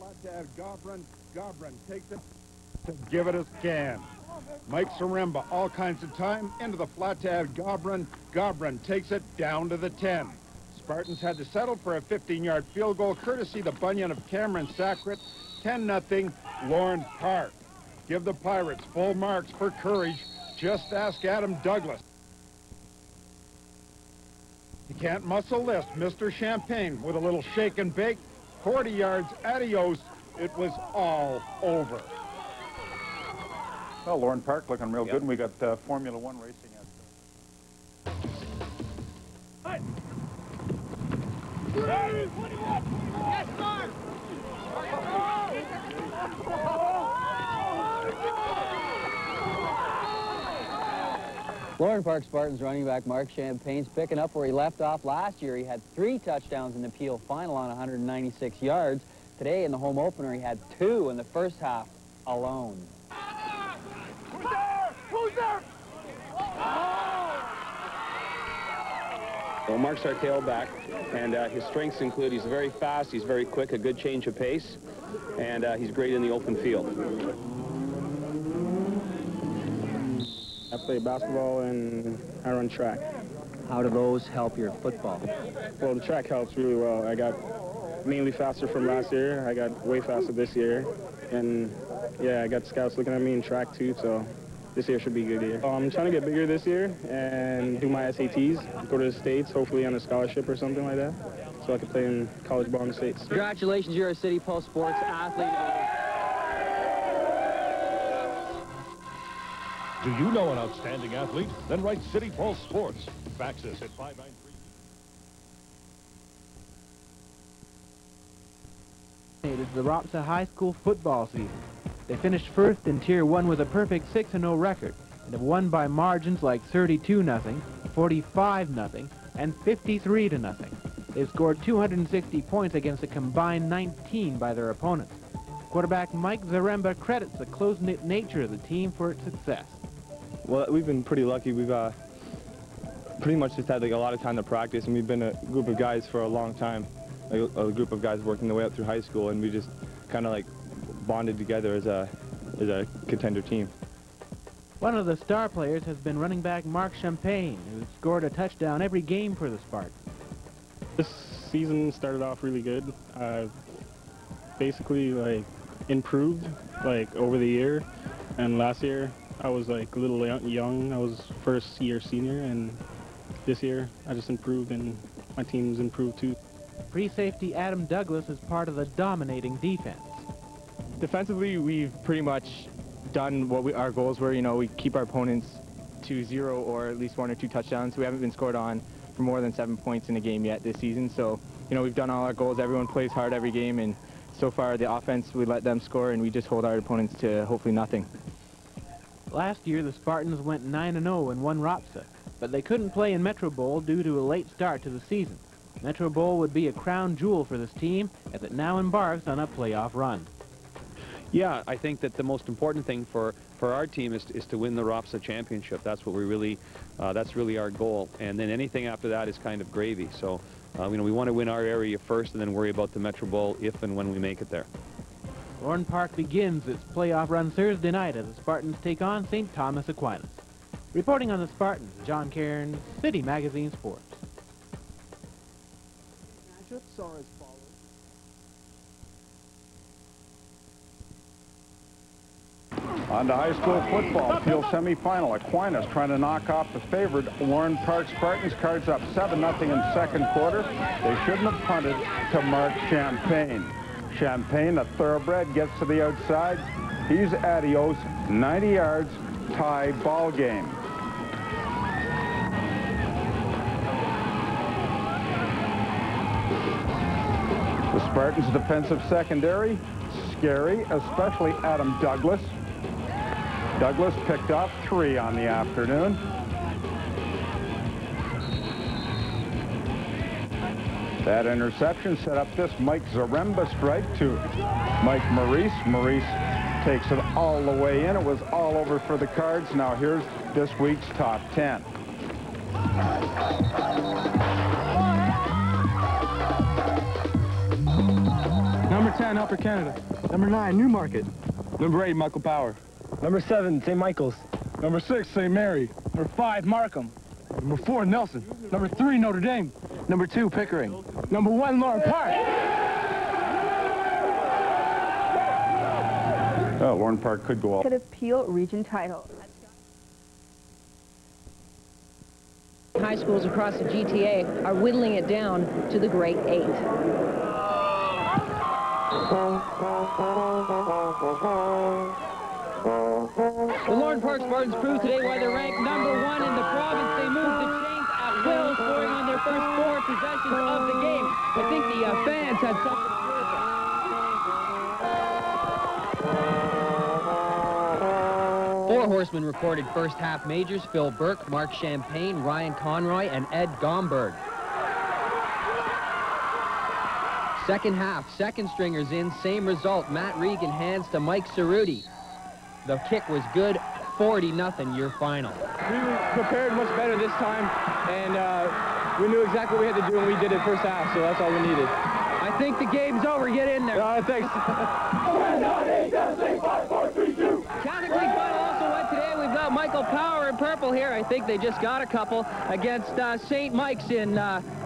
flat to Gobrin. Gobrin takes it to give it a scan. Mike Zaremba, all kinds of time, into the flat to Gobrin. Gobrin takes it down to the 10. Spartans had to settle for a 15-yard field goal, courtesy the bunion of Cameron Sacret. 10-0, Lorne Park. Give the Pirates full marks for courage. Just ask Adam Douglas. You can't muscle this. Mr. Champagne with a little shake and bake. 40 yards, adios. It was all over. Well, Lorne Park looking real good, and we got Formula One racing at. Yes, sir! Lorne Park Spartans running back Mark Champagne's picking up where he left off last year. He had 3 touchdowns in the Peel final on 196 yards. Today in the home opener, he had 2 in the first half alone. Who's there? Who's there? Well, Mark's our tailback, and his strengths include he's very fast, he's very quick, a good change of pace, and he's great in the open field. I play basketball and I run track. How do those help your football? Well, the track helps really well. I got mainly faster from last year. I got way faster this year. And, yeah, I got scouts looking at me in track, too, so this year should be a good year. I'm trying to get bigger this year and do my SATs, go to the States, hopefully on a scholarship or something like that, so I can play in college ball in the States. Congratulations, you're a City Pulse Sports athlete. Do you know an outstanding athlete? Then write City Pulse Sports. Fax us at 593. It is the Ropsa High School football season. They finished first in Tier 1 with a perfect 6-0 record and have won by margins like 32-0, 45-0, and 53-0. They've scored 260 points against a combined 19 by their opponents. Quarterback Mike Zaremba credits the close-knit nature of the team for its success. Well, we've been pretty lucky. We've pretty much just had like a lot of time to practice, and we've been a group of guys for a long time, like a group of guys working their way up through high school, and we just kind of like bonded together as a contender team. One of the star players has been running back Mark Champagne, who scored a touchdown every game for the Spartans. This season started off really good. Basically, like, improved, like, over the year. And last year, I was, like, a little young. I was first-year senior, and this year, I just improved, and my team's improved, too. Free safety Adam Douglas is part of the dominating defense. Defensively, we've pretty much done what our goals were. You know, we keep our opponents to 0 or at least 1 or 2 touchdowns. We haven't been scored on for more than 7 points in a game yet this season. So, you know, we've done all our goals. Everyone plays hard every game, and so far the offense, we let them score, and we just hold our opponents to hopefully nothing. Last year, the Spartans went 9-0 and won Ropsa, but they couldn't play in Metro Bowl due to a late start to the season. Metro Bowl would be a crown jewel for this team as it now embarks on a playoff run. Yeah, I think that the most important thing for our team is to win the Ropsa championship. That's what we really, that's really our goal. And then anything after that is kind of gravy. So, you know, we want to win our area first and then worry about the Metro Bowl if and when we make it there. Lorne Park begins its playoff run Thursday night as the Spartans take on St. Thomas Aquinas. Reporting on the Spartans, John Cairns, City Magazine Sports. Matchups are as follows. On to high school football, field semifinal. Aquinas trying to knock off the favored Lorne Park Spartans. Cards up 7-0 in second quarter. They shouldn't have punted to Mark Champagne. Champagne, a thoroughbred, gets to the outside. He's adios, 90 yards, tie ball game. The Spartans' defensive secondary, scary, especially Adam Douglas. Douglas picked off 3 on the afternoon. That interception set up this Mike Zaremba strike to Mike Maurice. Maurice takes it all the way in. It was all over for the Cards. Now here's this week's top 10. Number 10, Upper Canada. Number 9, Newmarket. Number 8, Michael Power. Number 7, St. Michael's. Number 6, St. Mary. Number 5, Markham. Number 4, Nelson. Number 3, Notre Dame. Number 2, Pickering. Number 1, Lorne Park. Lorne Park could go all. Peel region title. High schools across the GTA are whittling it down to the grade 8. The Lorne Park Spartans proved today why they're ranked number 1 in the province. They moved the chains at will, scoring on their first 4 possessions of the game. I think the fans had something to do with it. 4 horsemen recorded first half majors: Phil Burke, Mark Champagne, Ryan Conroy, and Ed Gomberg. Second half, second stringers in, same result. Matt Regan hands to Mike Cerruti. The kick was good, 40-0 your final. We prepared much better this time, and we knew exactly what we had to do, and we did it first half, so that's all we needed. I think the game's over. Get in there. Thanks. Catholic League final also went today. We've got Michael Power in purple here. I think they just got a couple against St. Mike's in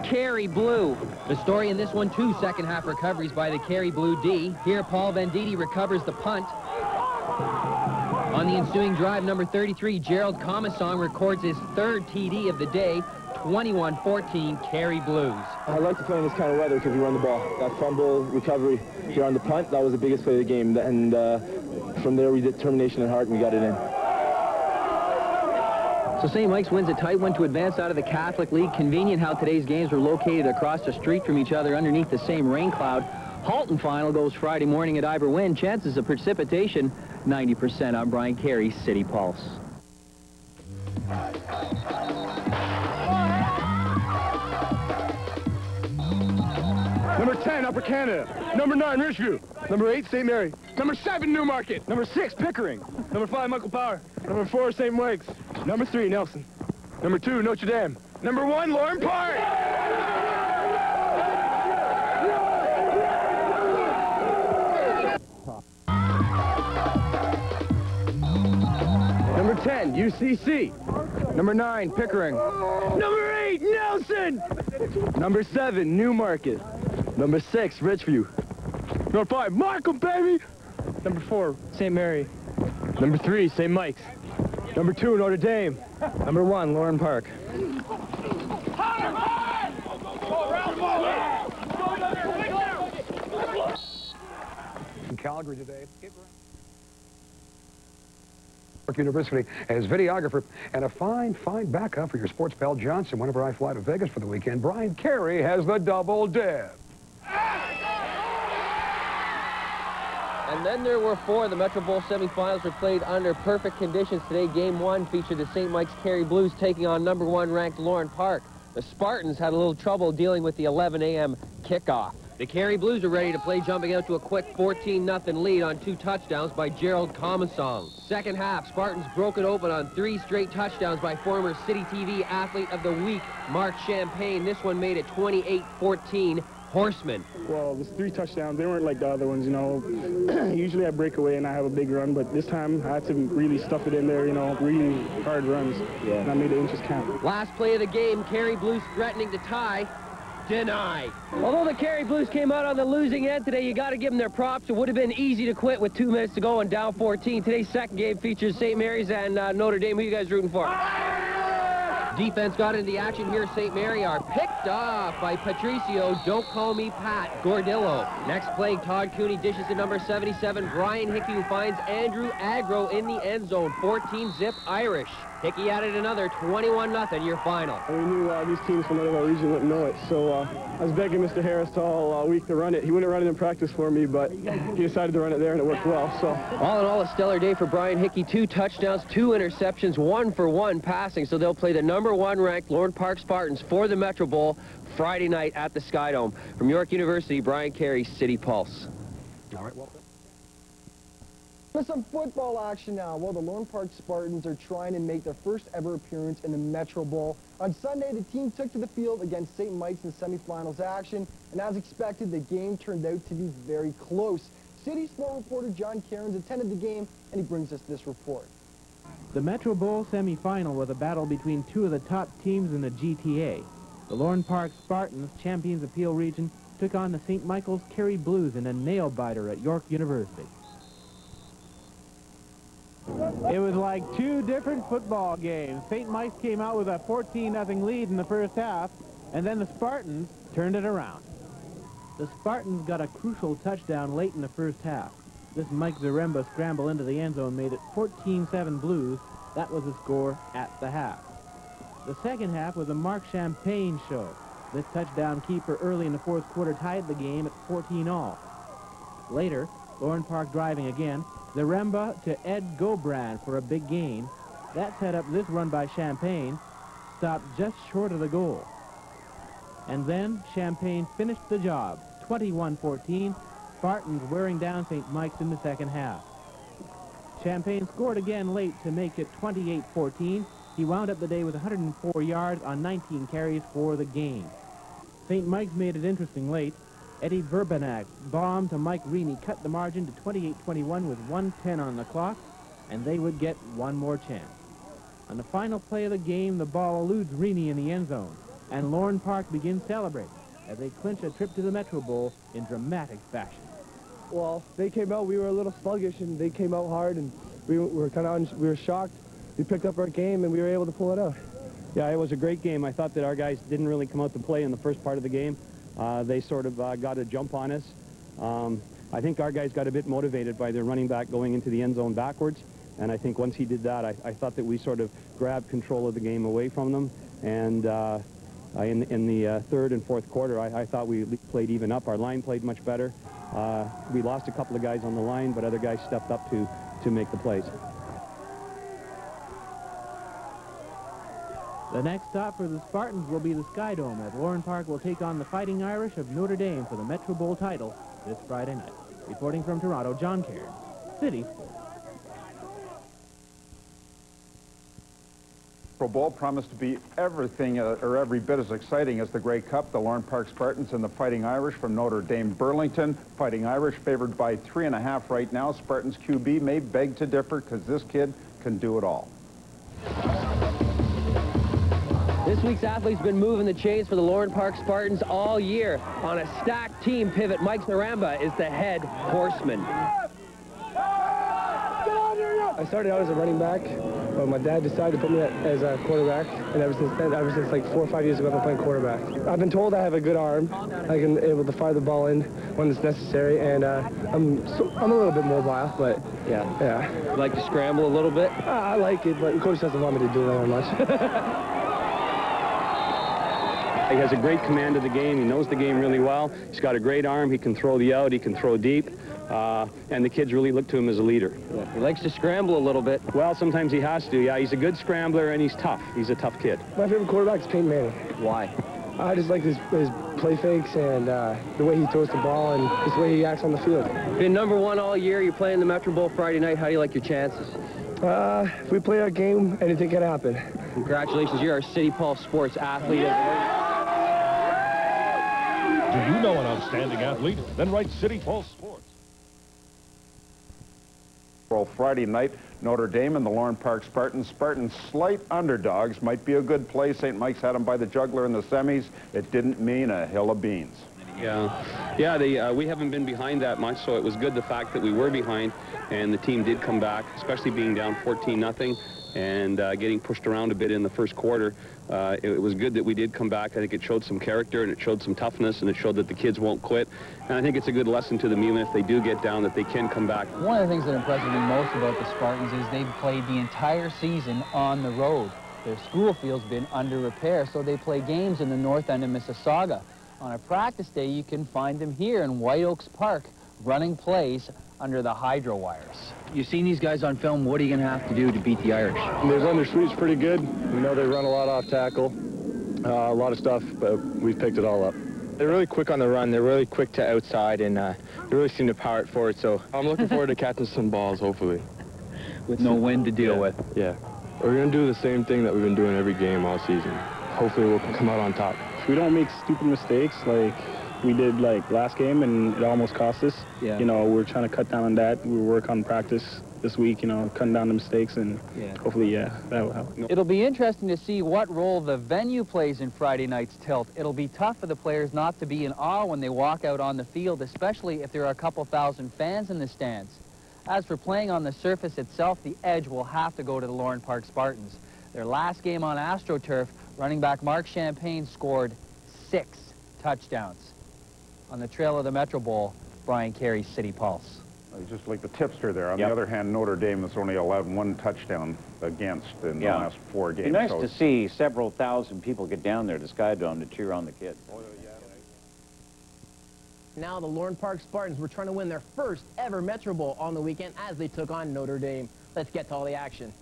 Kerry Blue. The story in this one, 2 second half recoveries by the Kerry Blue D. Here, Paul Venditti recovers the punt. On the ensuing drive, number 33, Gerald Comasong records his 3rd TD of the day. 21-14 Kerry Blues. I like to play in this kind of weather because we run the ball. That fumble recovery here on the punt, that was the biggest play of the game. And from there, we did determination and heart, and we got it in. So St. Mike's wins a tight one to advance out of the Catholic League. Convenient how today's games were located across the street from each other underneath the same rain cloud. Halton final goes Friday morning at Iberwin. Chances of precipitation, 90% on Brian Carey's City Pulse. Number 10, Upper Canada. Number 9, Richview. Number 8, St. Mary. Number 7, Newmarket. Number 6, Pickering. Number 5, Michael Power. Number 4, St. Mike's. Number 3, Nelson. Number 2, Notre Dame. Number 1, Lorne Park. Number 10, UCC. Number 9, Pickering. Number 8, Nelson. Number 7, Newmarket. Number 6, Richview. Number 5, Markham, baby. Number 4, St. Mary. Number 3, St. Mike's. Number 2, Notre Dame. Number 1, Lorne Park. In Calgary today, University as videographer and a fine backup for your sports pal Johnson. Whenever I fly to Vegas for the weekend, Brian Carey has the double dip. And then there were 4. The Metro Bowl semifinals were played under perfect conditions today. Game 1 featured the St. Mike's Kerry Blues taking on number 1 ranked Lorne Park. The Spartans had a little trouble dealing with the 11 a.m. kickoff. The Kerry Blues are ready to play, jumping out to a quick 14-0 lead on 2 touchdowns by Gerald Comasong. Second half, Spartans broke it open on 3 straight touchdowns by former City TV Athlete of the Week, Mark Champagne. This one made it 28-14 Horsemen. Well, there's 3 touchdowns. They weren't like the other ones, you know. Usually I break away and I have a big run, but this time I had to really stuff it in there, you know, really hard runs. Yeah. And I made the inches count. Last play of the game, Kerry Blues threatening to tie. Denied. Although the Kerry Blues came out on the losing end today, you got to give them their props. It would have been easy to quit with 2 minutes to go and down 14. Today's second game features St. Mary's and Notre Dame. Who are you guys rooting for? Defense got into the action here. St. Mary are picked off by Patricio, don't call me Pat, Gordillo. Next play, Todd Cooney dishes to number 77, Brian Hickey, who finds Andrew Agro in the end zone. 14-zip Irish. Hickey added another 21-0 your final. We knew these teams from out of our region wouldn't know it, so I was begging Mr. Harris all week to run it. He wouldn't run it in practice for me, but he decided to run it there, and it worked well. So all in all, a stellar day for Brian Hickey. 2 touchdowns, 2 interceptions, 1-for-1 passing. So they'll play the number 1 ranked Lorne Park Spartans for the Metro Bowl Friday night at the Skydome. From York University, Brian Carey, City Pulse. All right, well. For some football action now. Well, the Lorne Park Spartans are trying to make their first ever appearance in the Metro Bowl. On Sunday, the team took to the field against St. Mike's in semifinals action, and as expected, the game turned out to be very close. City Sport reporter John Cairns attended the game, and he brings us this report. The Metro Bowl semifinal was a battle between two of the top teams in the GTA. The Lorne Park Spartans, champions of Peel Region, took on the St. Michael's Kerry Blues in a nail-biter at York University. It was like two different football games. St. Mike's came out with a 14-0 lead in the first half, and then the Spartans turned it around. The Spartans got a crucial touchdown late in the first half. This Mike Zaremba scramble into the end zone made it 14-7 Blues. That was the score at the half. The second half was a Mark Champagne show. This touchdown keeper early in the fourth quarter tied the game at 14-all. Later, Lorne Park driving again, Zaremba to Ed Gobrand for a big gain. That set up this run by Champagne, stopped just short of the goal. And then Champagne finished the job, 21-14, Spartans wearing down St. Mike's in the second half. Champagne scored again late to make it 28-14. He wound up the day with 104 yards on 19 carries for the game. St. Mike's made it interesting late. Eddie Verbenak bombed to Mike Reaney, cut the margin to 28-21 with 1:10 on the clock, and they would get one more chance. On the final play of the game, the ball eludes Reaney in the end zone, and Lorne Park begins celebrating as they clinch a trip to the Metro Bowl in dramatic fashion. Well, they came out, we were a little sluggish, and they came out hard, and we were shocked. We picked up our game, and we were able to pull it out. Yeah, it was a great game. I thought that our guys didn't really come out to play in the first part of the game. They sort of got a jump on us. I think our guys got a bit motivated by their running back going into the end zone backwards, and I think once he did that, I thought that we sort of grabbed control of the game away from them, and in the third and fourth quarter, I thought we played even up. Our line played much better. We lost a couple of guys on the line, but other guys stepped up to make the plays. The next stop for the Spartans will be the Sky Dome, as Lorne Park will take on the Fighting Irish of Notre Dame for the Metro Bowl title this Friday night. Reporting from Toronto, John Cairns, City. Pro Bowl promised to be everything or every bit as exciting as the Grey Cup. The Lorne Park Spartans and the Fighting Irish from Notre Dame Burlington. Fighting Irish favored by 3.5 right now. Spartans QB may beg to differ because this kid can do it all. This week's athlete's been moving the chains for the Lorne Park Spartans all year. On a stacked team pivot, Mike Zaremba is the head horseman. I started out as a running back, but my dad decided to put me as a quarterback, and ever since then, ever since like 4 or 5 years ago, I've been playing quarterback. I've been told I have a good arm. I can able to fire the ball in when it's necessary, and I'm a little bit mobile, but yeah. You like to scramble a little bit? I like it, but the coach doesn't want me to do that much. He has a great command of the game. He knows the game really well. He's got a great arm. He can throw the out. He can throw deep. And the kids really look to him as a leader. Yeah, he likes to scramble a little bit. Well, sometimes he has to. Yeah, he's a good scrambler, and he's tough. He's a tough kid. My favorite quarterback is Peyton Manning. Why? I just like his play fakes and the way he throws the ball and just the way he acts on the field. Been #1 all year. You're playing the Metro Bowl Friday night. How do you like your chances? If we play our game, anything can happen. Congratulations. You're our City Pulse Sports athlete. Do you know an outstanding athlete? Then write City Pulse Sports. Well, Friday night, Notre Dame and the Lorne Park Spartans. Spartans slight underdogs. Might be a good play. St. Mike's had them by the jugular in the semis. It didn't mean a hill of beans. Yeah, we haven't been behind that much, so it was good the fact that we were behind and the team did come back, especially being down 14-0 and getting pushed around a bit in the first quarter. It was good that we did come back. I think it showed some character and it showed some toughness and it showed that the kids won't quit. And I think it's a good lesson to them, even if they do get down, that they can come back. One of the things that impresses me most about the Spartans is they've played the entire season on the road. Their school field's been under repair, so they play games in the north end of Mississauga. On a practice day, you can find them here in White Oaks Park running plays under the hydro wires. You've seen these guys on film. What are you going to have to do to beat the Irish? Their under sweep's pretty good. We know they run a lot off tackle, a lot of stuff, but we've picked it all up. They're really quick on the run. They're really quick to outside, and they really seem to power it forward. So I'm looking forward to catching some balls, hopefully. With no wind to deal with. Yeah. We're going to do the same thing that we've been doing every game all season. Hopefully we'll come out on top. If we don't make stupid mistakes like we did like last game and it almost cost us, you know, we're trying to cut down on that. We work on practice this week, you know, cutting down the mistakes, and hopefully, that will help. It'll be interesting to see what role the venue plays in Friday night's tilt. It'll be tough for the players not to be in awe when they walk out on the field, especially if there are a couple thousand fans in the stands. As for playing on the surface itself, the edge will have to go to the Lorne Park Spartans. Their last game on AstroTurf, running back Mark Champagne scored 6 touchdowns. On the trail of the Metro Bowl, Brian Carey's City Pulse. Just like the tipster there. On the other hand, Notre Dame has only allowed 1 touchdown against in the last 4 games. It'd be nice so to see several thousand people get down there to Sky Dome to cheer on the kids. Now the Lorne Park Spartans were trying to win their first ever Metro Bowl on the weekend as they took on Notre Dame. Let's get to all the action.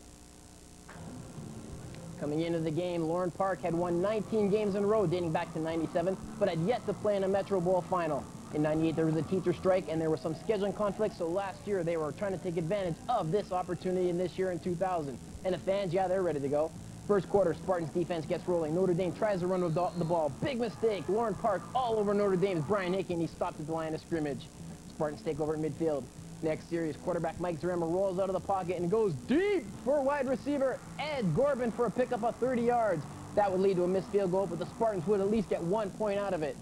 Coming into the game, Lorne Park had won 19 games in a row dating back to '97, but had yet to play in a Metro Bowl final. In '98, there was a teacher strike, and there was some scheduling conflicts, so last year they were trying to take advantage of this opportunity, and this year in 2000. And the fans, yeah, they're ready to go. First quarter, Spartans defense gets rolling. Notre Dame tries to run with the ball. Big mistake. Lorne Park all over Notre Dame's Brian Hickey, and he stopped at the line of scrimmage. Spartans take over at midfield. Next series, quarterback Mike Zaremba rolls out of the pocket and goes deep for wide receiver Ed Gorbin for a pickup of 30 yards. That would lead to a missed field goal, but the Spartans would at least get 1 point out of it.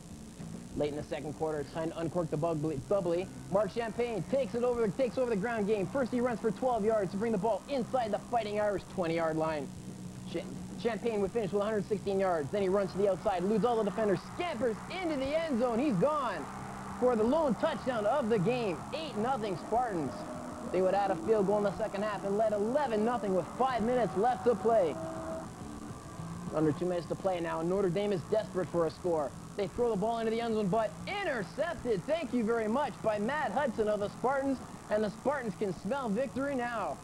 Late in the second quarter, it's time to uncork the bubbly. Mark Champagne takes over the ground game. First, he runs for 12 yards to bring the ball inside the Fighting Irish 20-yard line. Champagne would finish with 116 yards. Then he runs to the outside, eludes all the defenders, scampers into the end zone. He's gone for the lone touchdown of the game. 8-0 Spartans. They would add a field goal in the second half and led 11-0 with 5 minutes left to play. Under 2 minutes to play now, and Notre Dame is desperate for a score. They throw the ball into the end zone, but intercepted, thank you very much, by Matt Hudson of the Spartans, and the Spartans can smell victory now.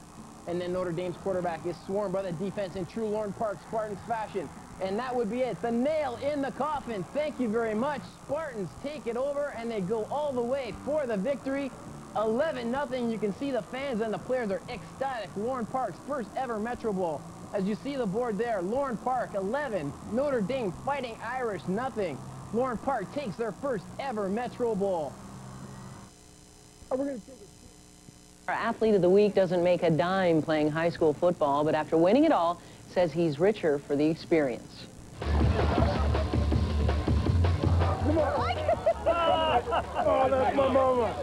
And then Notre Dame's quarterback is swarmed by the defense in true Lorne Park Spartans fashion. And that would be it. The nail in the coffin. Thank you very much. Spartans take it over, and they go all the way for the victory. 11-0. You can see the fans and the players are ecstatic. Lorne Park's first ever Metro Bowl. As you see the board there, Lorne Park 11, Notre Dame Fighting Irish 0. Lorne Park takes their first ever Metro Bowl. Our athlete of the week doesn't make a dime playing high school football, but after winning it all, says he's richer for the experience. Oh, that's my mama.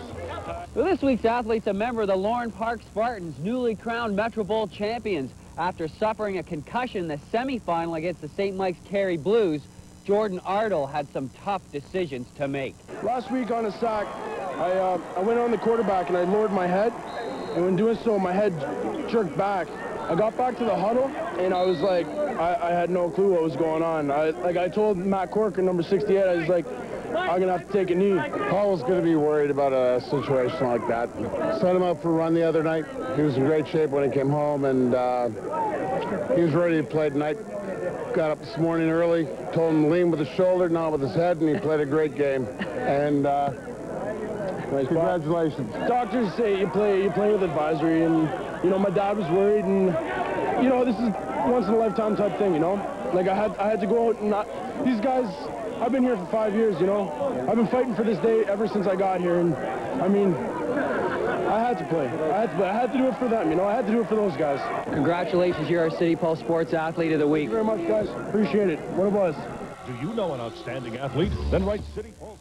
Well, this week's athlete's a member of the Lorne Park Spartans, newly crowned Metro Bowl champions. After suffering a concussion in the semifinal against the St. Mike's Carey Blues, Jordan Ardle had some tough decisions to make. Last week on a sack, I went on the quarterback and I lowered my head, and when doing so, my head jerked back. I got back to the huddle, and I was like, I had no clue what was going on. I told Matt Corker, number 68, I was like, I'm going to have to take a knee. Paul was going to be worried about a situation like that. Sent him out for a run the other night. He was in great shape when he came home, and he was ready to play tonight. Got up this morning early, told him to lean with his shoulder, not with his head, and he played a great game. And congratulations. Doctors say you play with advisory, and, you know, my dad was worried, and, you know, this is once-in-a-lifetime type thing, you know? Like, I had to go out and not... These guys... I've been here for 5 years, you know. I've been fighting for this day ever since I got here, and I mean, I had to play. I had to do it for them, you know. I had to do it for those guys. Congratulations, you're our City Pulse Sports Athlete of the Week. Thank you very much, guys. Appreciate it. What it was. Do you know an outstanding athlete? Then write City Pulse.